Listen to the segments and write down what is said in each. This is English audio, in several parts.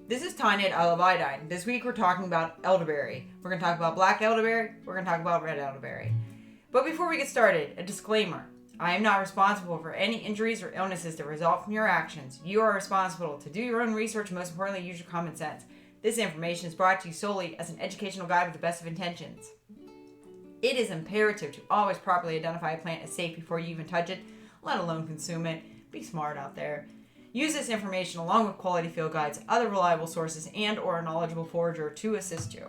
This is Tanya at I Love Iodine. This week we're talking about elderberry. We're going to talk about black elderberry. We're going to talk about red elderberry. But before we get started, a disclaimer. I am not responsible for any injuries or illnesses that result from your actions. You are responsible to do your own research and most importantly, use your common sense. This information is brought to you solely as an educational guide with the best of intentions. It is imperative to always properly identify a plant as safe before you even touch it, let alone consume it. Be smart out there. Use this information along with quality field guides, other reliable sources, and or a knowledgeable forager to assist you.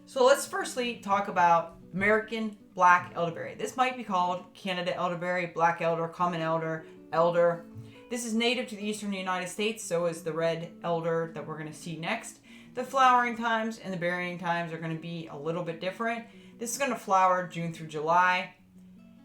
So let's firstly talk about American black elderberry. This might be called Canada elderberry, black elder, common elder, elder. This is native to the eastern United States, so is the red elder that we're going to see next. The flowering times and the berrying times are going to be a little bit different. This is going to flower June through July.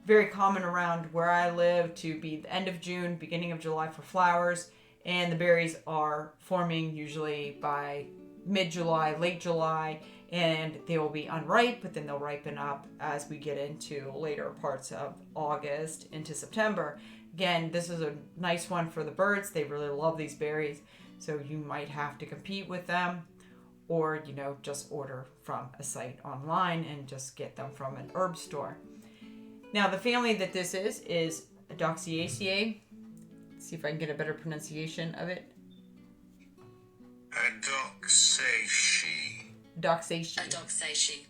Very common around where I live to be the end of June, beginning of July for flowers, and the berries are forming usually by mid-July, late July, and they will be unripe, but then they'll ripen up as we get into later parts of August into September. Again, this is a nice one for the birds. They really love these berries, so you might have to compete with them or, just order from a site online and just get them from an herb store. Now, the family that this is Adoxaceae. Let's see if I can get a better pronunciation of it. Adoxaceae. Adoxaceae.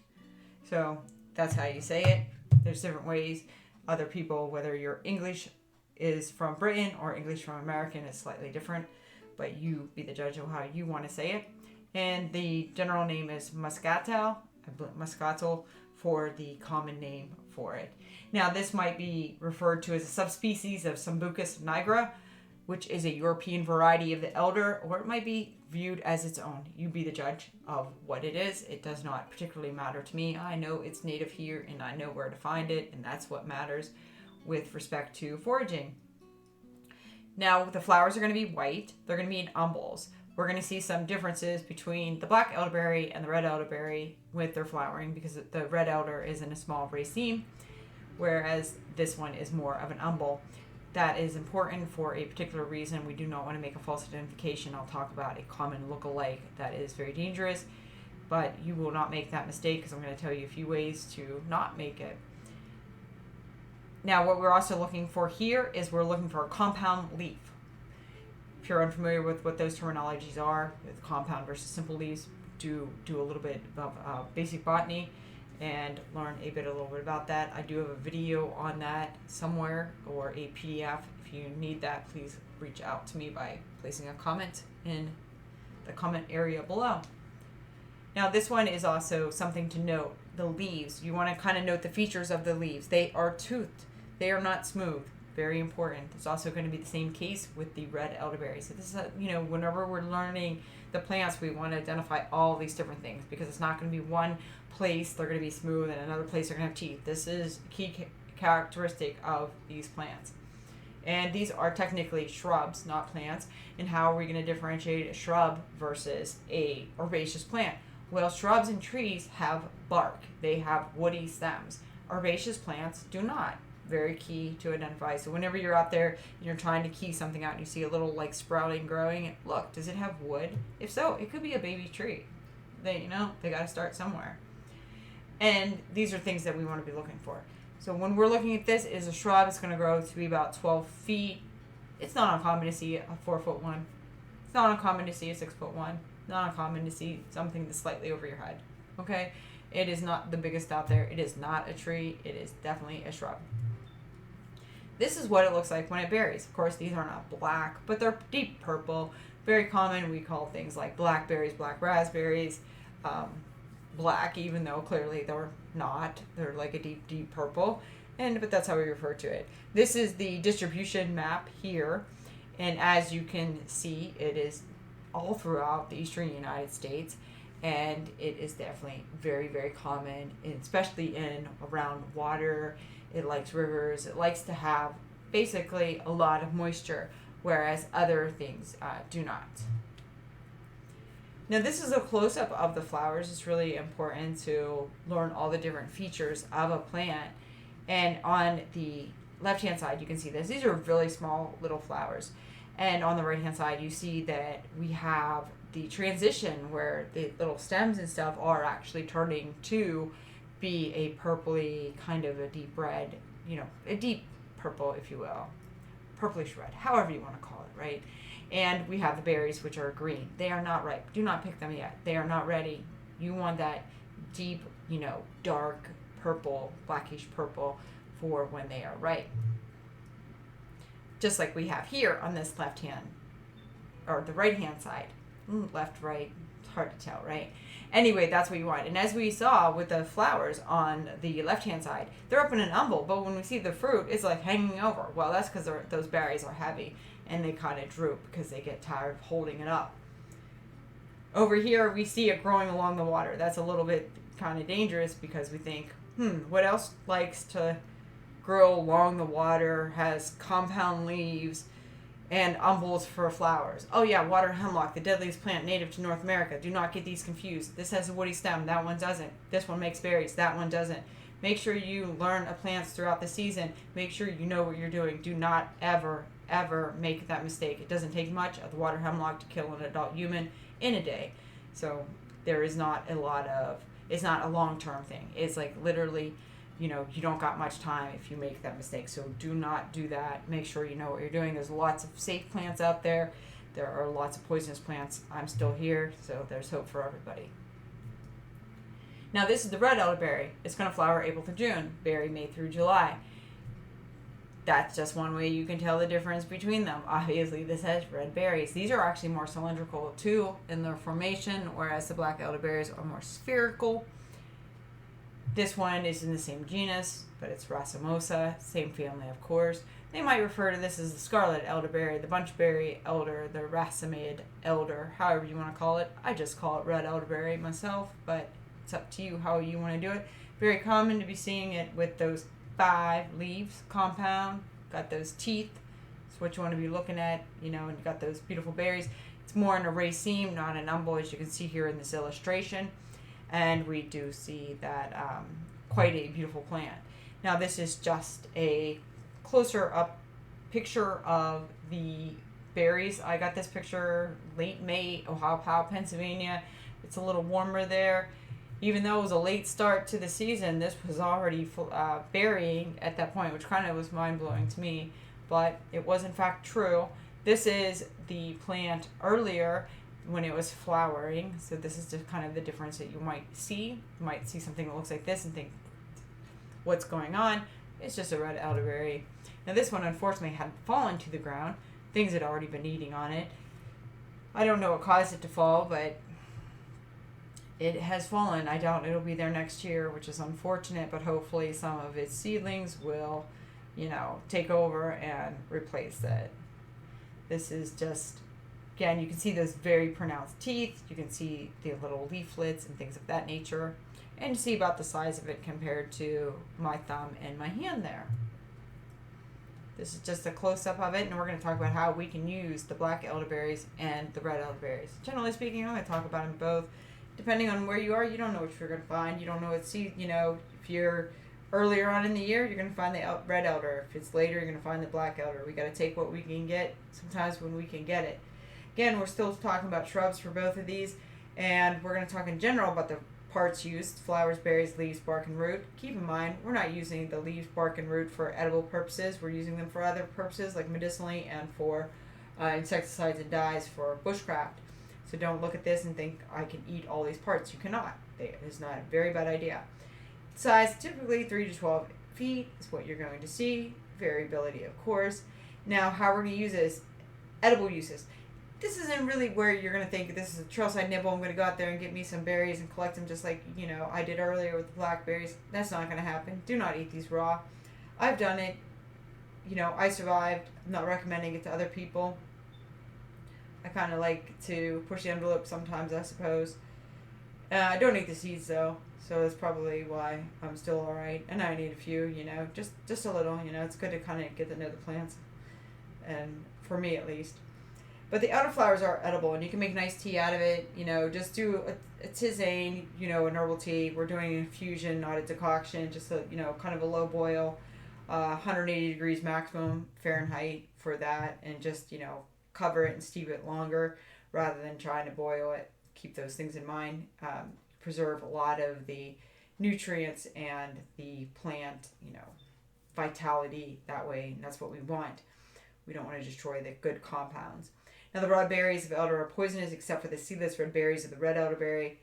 So, that's how you say it. There's different ways. Other people, whether your English is from Britain or English from American, is slightly different. But you be the judge of how you want to say it. And the general name is Moschatel for the common name for it. Now, this might be referred to as a subspecies of Sambucus nigra, which is a European variety of the elder, or it might be viewed as its own. You be the judge of what it is. It does not particularly matter to me. I know it's native here, and I know where to find it, and that's what matters with respect to foraging. Now, the flowers are going to be white. They're going to be in umbels. We're going to see some differences between the black elderberry and the red elderberry with their flowering because the red elder is in a small raceme, whereas this one is more of an umbel. That is important for a particular reason. We do not want to make a false identification. I'll talk about a common look-alike that is very dangerous, but you will not make that mistake because I'm going to tell you a few ways to not make it. Now, what we're also looking for here is we're looking for a compound leaf. If you're unfamiliar with what those terminologies are, with compound versus simple leaves, do a little bit of basic botany and learn a little bit about that. I do have a video on that somewhere or a PDF. If you need that, please reach out to me by placing a comment in the comment area below. Now, this one is also something to note. The leaves, you want to kind of note the features of the leaves. They are toothed. They are not smooth. Very important. It's also going to be the same case with the red elderberry. So this is, whenever we're learning the plants, we want to identify all these different things because it's not going to be one place they're going to be smooth and another place they're going to have teeth. This is a key characteristic of these plants. And these are technically shrubs, not plants. And how are we going to differentiate a shrub versus a herbaceous plant? Well, shrubs and trees have bark. They have woody stems. Herbaceous plants do not. Very key to identify. So whenever you're out there and you're trying to key something out and you see a little sprouting growing, look, does it have wood? If so, it could be a baby tree. They got to start somewhere. And these are things that we want to be looking for. So when we're looking at this, is a shrub. It's going to grow to be about 12 feet. It's not uncommon to see a 4-foot one. It's not uncommon to see a 6-foot one. Not uncommon to see something that's slightly over your head. Okay? It is not the biggest out there. It is not a tree. It is definitely a shrub. This is what it looks like when it berries. Of course, these are not black, but they're deep purple. Very common. We call things like blackberries, black raspberries, black, even though clearly they're not. They're like a deep, deep purple. But that's how we refer to it. This is the distribution map here. And as you can see, it is all throughout the eastern United States. And it is definitely very, very common, especially in around water. It likes rivers. It likes to have basically a lot of moisture, whereas other things do not. Now, this is a close-up of the flowers. It's really important to learn all the different features of a plant. And on the left-hand side, you can see this. These are really small little flowers. And on the right-hand side, you see that we have the transition where the little stems and stuff are actually turning to be a purpley, kind of a deep red, a deep purple, if you will. Purplish red, however you want to call it, right? And we have the berries, which are green. They are not ripe. Do not pick them yet. They are not ready. You want that deep, dark purple, blackish purple for when they are ripe. Just like we have here on this left hand, or the right hand side. Left, right, it's hard to tell, right? Anyway, that's what you want. And as we saw with the flowers on the left hand side, they're up in an umbel, but when we see the fruit, it's like hanging over. Well, that's because those berries are heavy and they kind of droop because they get tired of holding it up. Over here, we see it growing along the water. That's a little bit kind of dangerous because we think, what else likes to grow along the water, has compound leaves, and umbels for flowers? Oh yeah, water hemlock, the deadliest plant native to North America. Do not get these confused. This has a woody stem, that one doesn't. This one makes berries, that one doesn't. Make sure you learn plants throughout the season. Make sure you know what you're doing. Do not ever make that mistake. It doesn't take much of the water hemlock to kill an adult human in a day. So there is not it's not a long-term thing. It's like literally, you don't got much time if you make that mistake. So do not do that. Make sure you know what you're doing. There's lots of safe plants out there. There are lots of poisonous plants. I'm still here, so there's hope for everybody. Now this is the red elderberry. It's going to flower April through June, berry May through July. That's just one way you can tell the difference between them. Obviously, this has red berries. These are actually more cylindrical too in their formation, whereas the black elderberries are more spherical. This one is in the same genus, but it's racemosa, same family, of course. They might refer to this as the Scarlet elderberry, the Bunchberry elder, the Racemed elder, however you want to call it. I just call it red elderberry myself, but it's up to you how you want to do it. Very common to be seeing it with those 5 leaves, compound, got those teeth. That's what you want to be looking at, and you got those beautiful berries. It's more in a raceme, not an umbel, as you can see here in this illustration. And we do see that quite a beautiful plant. Now this is just a closer up picture of the berries. I got this picture late May, Ohio, Pennsylvania. It's a little warmer there. Even though it was a late start to the season, this was already berrying at that point, which kind of was mind-blowing to me. But it was in fact true. This is the plant earlier when it was flowering. So this is just kind of the difference that you might see. You might see something that looks like this and think, what's going on? It's just a red elderberry. Now this one unfortunately had fallen to the ground. Things had already been eating on it. I don't know what caused it to fall, but it has fallen. I doubt it'll be there next year, which is unfortunate, but hopefully some of its seedlings will, take over and replace it. This is just, again, you can see those very pronounced teeth. You can see the little leaflets and things of that nature. And you see about the size of it compared to my thumb and my hand there. This is just a close-up of it, and we're going to talk about how we can use the black elderberries and the red elderberries. Generally speaking, I'm going to talk about them both. Depending on where you are, you don't know what you're going to find. You don't know what seed, if you're earlier on in the year, you're going to find the red elder. If it's later, you're going to find the black elder. We got to take what we can get sometimes when we can get it. Again, we're still talking about shrubs for both of these, and we're going to talk in general about the parts used: flowers, berries, leaves, bark, and root. Keep in mind, we're not using the leaves, bark, and root for edible purposes. We're using them for other purposes, like medicinally and for insecticides and dyes for bushcraft. So don't look at this and think, I can eat all these parts. You cannot. It's not a very bad idea. Size, typically 3 to 12 feet is what you're going to see. Variability, of course. Now, how we're going to use this, edible uses. This isn't really where you're going to think, this is a trailside nibble, I'm going to go out there and get me some berries and collect them just like, I did earlier with the blackberries. That's not going to happen. Do not eat these raw. I've done it. I survived. I'm not recommending it to other people. I kind of like to push the envelope sometimes, I suppose. I don't eat the seeds, though, so that's probably why I'm still alright. And I need a few, just a little, It's good to kind of get to know the plants, and for me at least. But the outer flowers are edible, and you can make nice tea out of it. Just do a tisane, an herbal tea. We're doing an infusion, not a decoction, just a, kind of a low boil, 180 degrees maximum Fahrenheit for that, and just, cover it and steep it longer rather than trying to boil it. Keep those things in mind. Preserve a lot of the nutrients and the plant, vitality that way. And that's what we want. We don't want to destroy the good compounds. Now, the raw berries of elder are poisonous except for the seedless red berries of the red elderberry.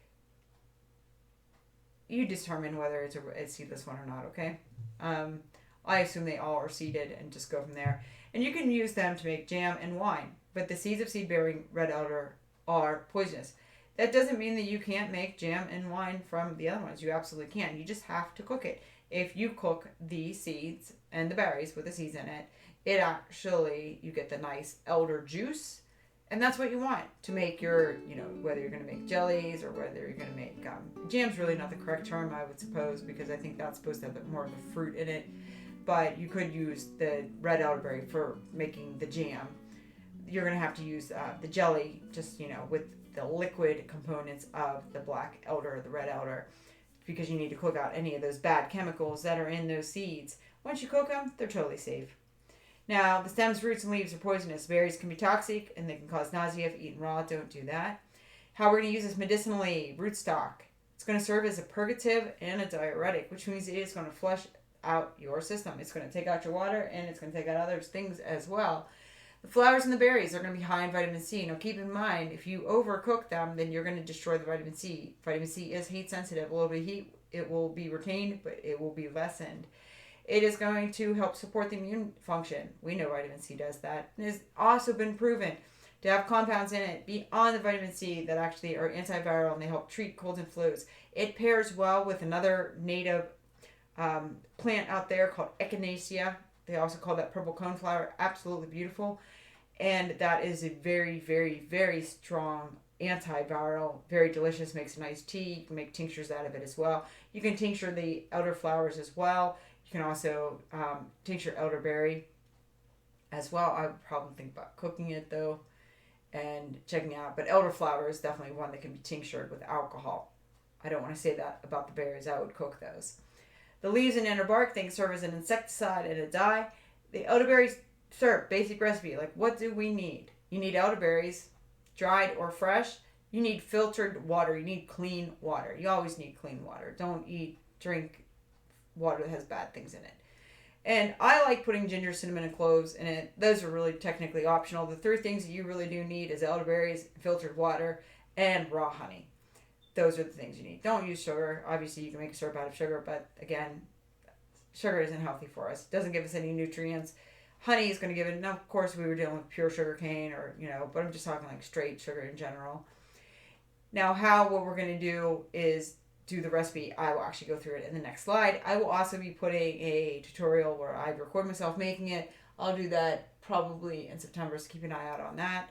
You determine whether it's a seedless one or not, okay? I assume they all are seeded and just go from there. And you can use them to make jam and wine. But the seeds of seed-bearing red elder are poisonous. That doesn't mean that you can't make jam and wine from the other ones. You absolutely can. You just have to cook it. If you cook the seeds and the berries with the seeds in it, you get the nice elder juice. And that's what you want to make your, whether you're going to make jellies or whether you're going to make, jam's really not the correct term, I would suppose, because I think that's supposed to have more of the fruit in it. But you could use the red elderberry for making the jam. You're going to have to use the jelly just, with the liquid components of the black elder, the red elder, because you need to cook out any of those bad chemicals that are in those seeds. Once you cook them, they're totally safe. Now, the stems, roots, and leaves are poisonous. Berries can be toxic, and they can cause nausea if eaten raw. Don't do that. How we're going to use this medicinally, rootstock. It's going to serve as a purgative and a diuretic, which means it is going to flush out your system. It's going to take out your water, and it's going to take out other things as well. The flowers and the berries are going to be high in vitamin C. Now, keep in mind, if you overcook them, then you're going to destroy the vitamin C. Vitamin C is heat sensitive. A little bit of heat, it will be retained, but it will be lessened. It is going to help support the immune function. We know vitamin C does that. It has also been proven to have compounds in it beyond the vitamin C that actually are antiviral, and they help treat colds and flus. It pairs well with another native plant out there called Echinacea. They also call that purple coneflower. Absolutely beautiful. And that is a very, very, very strong antiviral. Very delicious. Makes a nice tea. You can make tinctures out of it as well. You can tincture the elderflowers as well. You can also tincture elderberry as well. I would probably think about cooking it though and checking out. But elderflower is definitely one that can be tinctured with alcohol. I don't want to say that about the berries. I would cook those. The leaves and inner bark, they serve as an insecticide and a dye. The elderberry syrup, basic recipe. Like, what do we need? You need elderberries, dried or fresh. You need filtered water. You need clean water. You always need clean water. Don't drink water that has bad things in it. And I like putting ginger, cinnamon, and cloves in it. Those are really technically optional. The three things that you really do need is elderberries, filtered water, and raw honey. Those are the things you need. Don't use sugar. Obviously, you can make a syrup out of sugar, but again, sugar isn't healthy for us. It doesn't give us any nutrients. Honey is going to give it. Now, of course, we were dealing with pure sugar cane but I'm just talking like straight sugar in general. Now, what we're going to do is do the recipe. I will actually go through it in the next slide. I will also be putting a tutorial where I record myself making it. I'll do that probably in September, so keep an eye out on that.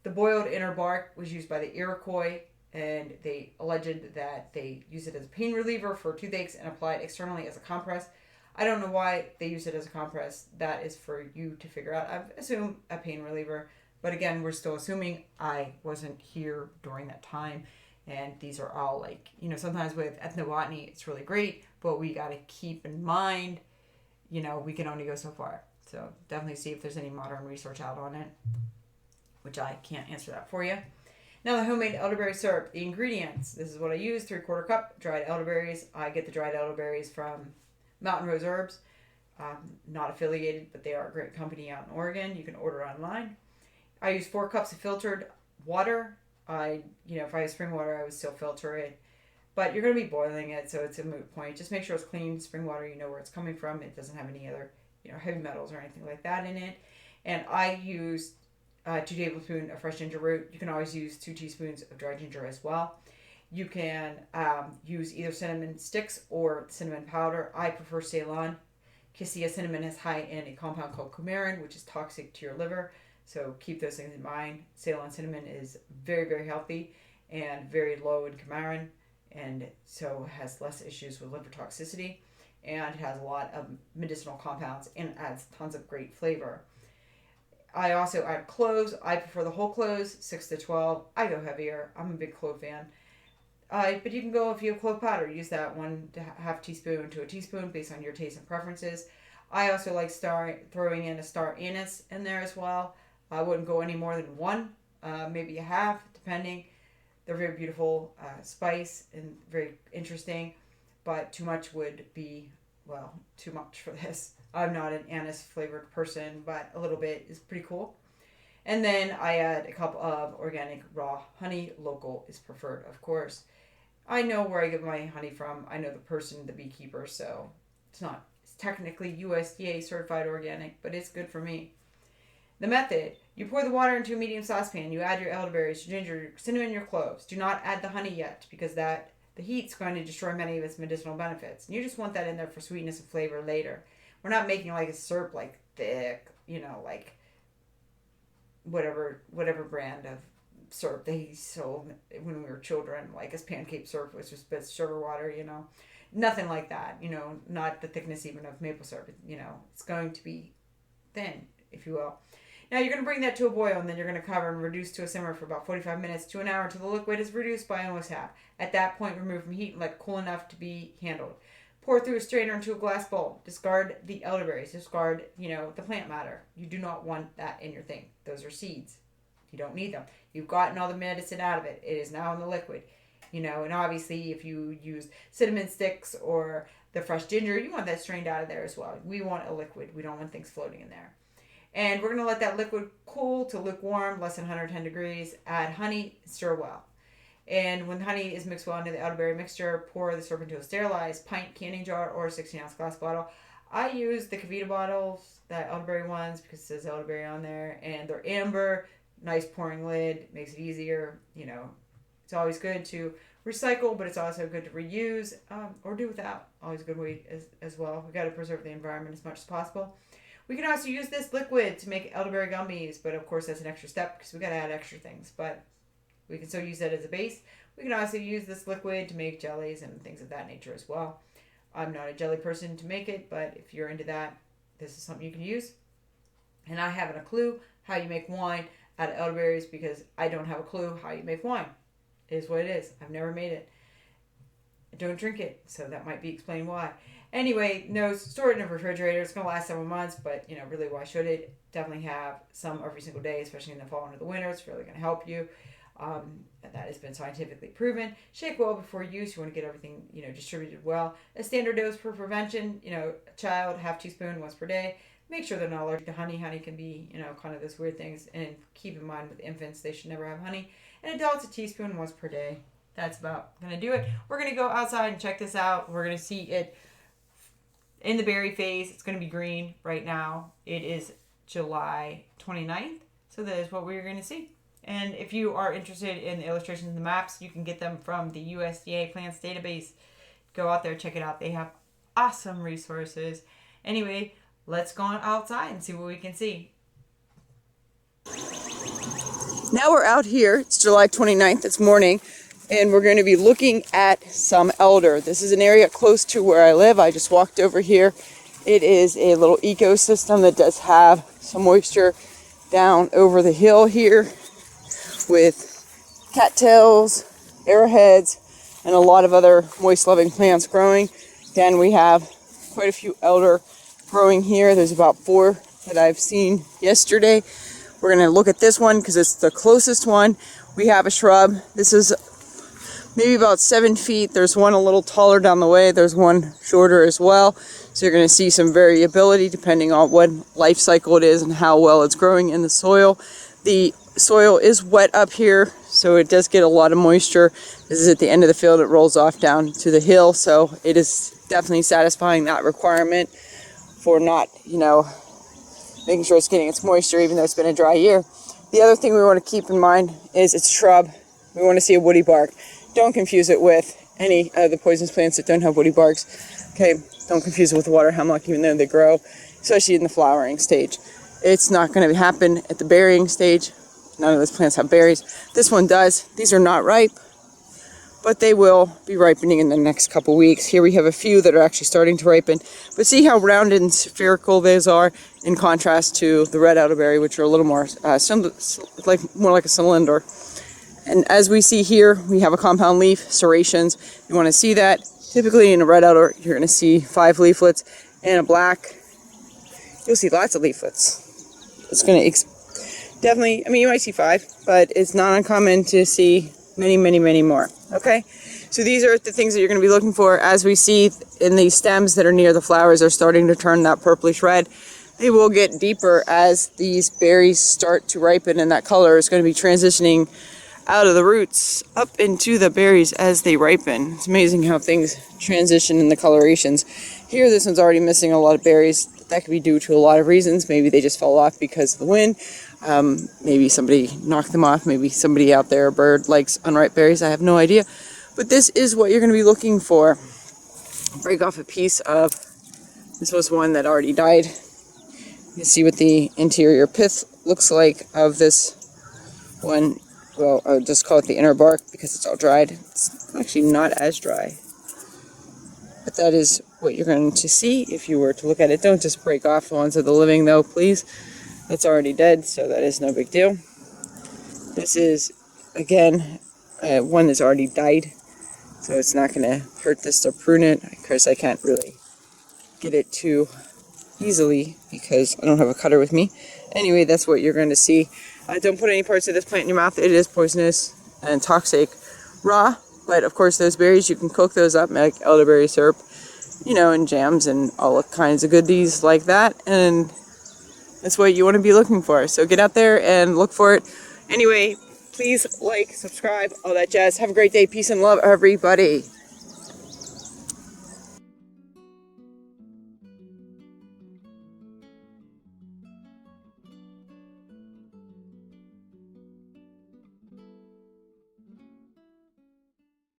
The boiled inner bark was used by the Iroquois, and they alleged that they use it as a pain reliever for toothaches and apply it externally as a compress. I don't know why they use it as a compress. That is for you to figure out. I assume a pain reliever, but again, we're still assuming. I wasn't here during that time. And these are all sometimes with ethnobotany, it's really great, but we got to keep in mind, we can only go so far. So definitely see if there's any modern research out on it, which I can't answer that for you. Now, the homemade elderberry syrup, the ingredients. This is what I use: 3/4 cup dried elderberries. I get the dried elderberries from Mountain Rose Herbs. Not affiliated, but they are a great company out in Oregon. You can order online. I use 4 cups of filtered water. If I use spring water, I would still filter it. But you're going to be boiling it, so it's a moot point. Just make sure it's clean spring water. You know where it's coming from. It doesn't have any other, heavy metals or anything like that in it. And I use 2 tablespoons of fresh ginger root. You can always use 2 teaspoons of dried ginger as well. You can use either cinnamon sticks or cinnamon powder. I prefer Ceylon. Cassia cinnamon is high in a compound called coumarin, which is toxic to your liver. So keep those things in mind. Ceylon cinnamon is very, very healthy and very low in coumarin, and so has less issues with liver toxicity, and it has a lot of medicinal compounds and adds tons of great flavor. I also add cloves. I prefer the whole cloves, 6 to 12. I go heavier. I'm a big clove fan. But you can go, if you have clove powder, use that 1/2 teaspoon to a teaspoon based on your taste and preferences. I also like throwing in a star anise in there as well. I wouldn't go any more than one, maybe a half, depending. They're very beautiful spice and very interesting, but too much would be, well, too much for this. I'm not an anise flavored person, but a little bit is pretty cool. And then I add a cup of organic raw honey. Local is preferred, of course. I know where I get my honey from. I know the person, the beekeeper, so it's technically USDA certified organic, but it's good for me. The method: you pour the water into a medium saucepan. You add your elderberries, your ginger, your cinnamon, your cloves. Do not add the honey yet, because the heat's going to destroy many of its medicinal benefits. And you just want that in there for sweetness and flavor later. We're not making like a syrup, like thick, like whatever brand of syrup they sold when we were children, like as pancake syrup, which was just sugar water, Nothing like that, not the thickness even of maple syrup. It's going to be thin, if you will. Now you're going to bring that to a boil, and then you're going to cover and reduce to a simmer for about 45 minutes to an hour until the liquid is reduced by almost half. At that point, remove from heat and let it cool enough to be handled. Pour through a strainer into a glass bowl. Discard the elderberries. Discard, the plant matter. You do not want that in your thing. Those are seeds. You don't need them. You've gotten all the medicine out of it. It is now in the liquid. And obviously if you use cinnamon sticks or the fresh ginger, you want that strained out of there as well. We want a liquid. We don't want things floating in there. And we're going to let that liquid cool to lukewarm, less than 110 degrees. Add honey, stir well. And when the honey is mixed well into the elderberry mixture, pour the syrup into a sterilized pint canning jar or 16-ounce glass bottle. I use the Kavita bottles, the elderberry ones, because it says elderberry on there. And they're amber, nice pouring lid, makes it easier. It's always good to recycle, but it's also good to reuse or do without. Always a good way as well. We've got to preserve the environment as much as possible. We can also use this liquid to make elderberry gummies, but of course that's an extra step because we got to add extra things. But we can still use that as a base. We can also use this liquid to make jellies and things of that nature as well. I'm not a jelly person to make it, but if you're into that, this is something you can use. And I haven't a clue how you make wine out of elderberries because I don't have a clue how you make wine. It is what it is. I've never made it. I don't drink it, so that might be explained why. Anyway, no, store it in a refrigerator. It's going to last several months, but, really, why should it? Definitely have some every single day, especially in the fall and the winter. It's really going to help you. And that has been scientifically proven. Shake well before use. You want to get everything, distributed well. A standard dose for prevention, a child, half teaspoon once per day. Make sure they're not allergic to honey. Honey can be, kind of those weird things. And keep in mind with infants, they should never have honey. And adults, a teaspoon once per day. That's about going to do it. We're going to go outside and check this out. We're going to see it in the berry phase. It's going to be green right now. It is July 29th. So that is what we're going to see. And if you are interested in the illustrations and the maps, you can get them from the USDA Plants Database. Go out there, check it out. They have awesome resources. Anyway, let's go outside and see what we can see. Now we're out here. It's July 29th. It's morning. And we're going to be looking at some elder. This is an area close to where I live. I just walked over here. It is a little ecosystem that does have some moisture down over the hill here with cattails, arrowheads, and a lot of other moist-loving plants growing. Again, we have quite a few elder growing here. There's about 4 that I've seen yesterday. We're going to look at this one because it's the closest one. We have a shrub. This is maybe about 7 feet. There's one a little taller down the way. There's one shorter as well. So you're going to see some variability depending on what life cycle it is and how well it's growing in the soil. The soil is wet up here, so it does get a lot of moisture. This is at the end of the field. It rolls off down to the hill, so it is definitely satisfying that requirement for not, making sure it's getting its moisture even though it's been a dry year. The other thing we want to keep in mind is it's a shrub. We want to see a woody bark. Don't confuse it with any of the poisonous plants that don't have woody barks. Okay, don't confuse it with water hemlock, even though they grow, especially in the flowering stage. It's not going to happen at the berrying stage. None of those plants have berries. This one does. These are not ripe, but they will be ripening in the next couple weeks. Here we have a few that are actually starting to ripen. But see how rounded and spherical those are in contrast to the red elderberry, which are a little more more like a cylinder. And as we see here, we have a compound leaf, serrations. You want to see that. Typically in a red elder, you're going to see 5 leaflets. And a black, you'll see lots of leaflets. It's going to definitely, I mean, you might see 5, but it's not uncommon to see many, many, many more. Okay, so these are the things that you're going to be looking for. As we see in the stems that are near the flowers are starting to turn that purplish red. They will get deeper as these berries start to ripen, and that color is going to be transitioning out of the roots up into the berries as they ripen. It's amazing how things transition in the colorations. Here, this one's already missing a lot of berries. That could be due to a lot of reasons. Maybe they just fell off because of the wind. Maybe somebody knocked them off. Maybe somebody out there, a bird, likes unripe berries. I have no idea. But this is what you're going to be looking for. Break off a piece of, this was one that already died. You can see what the interior pith looks like of this one. Well, I'll just call it the inner bark because it's all dried. It's actually not as dry. But that is what you're going to see if you were to look at it. Don't just break off the ones of the living though, please. That's already dead, so that is no big deal. This is, again, one that's already died. So it's not going to hurt this to prune it. Of course, I can't really get it too easily because I don't have a cutter with me. Anyway, that's what you're going to see. Don't put any parts of this plant in your mouth. It is poisonous and toxic raw. But of course, those berries, you can cook those up, make elderberry syrup, you know, and jams and all kinds of goodies like that. And that's what you want to be looking for. So get out there and look for it. Anyway, please like, subscribe, all that jazz. Have a great day. Peace and love, everybody.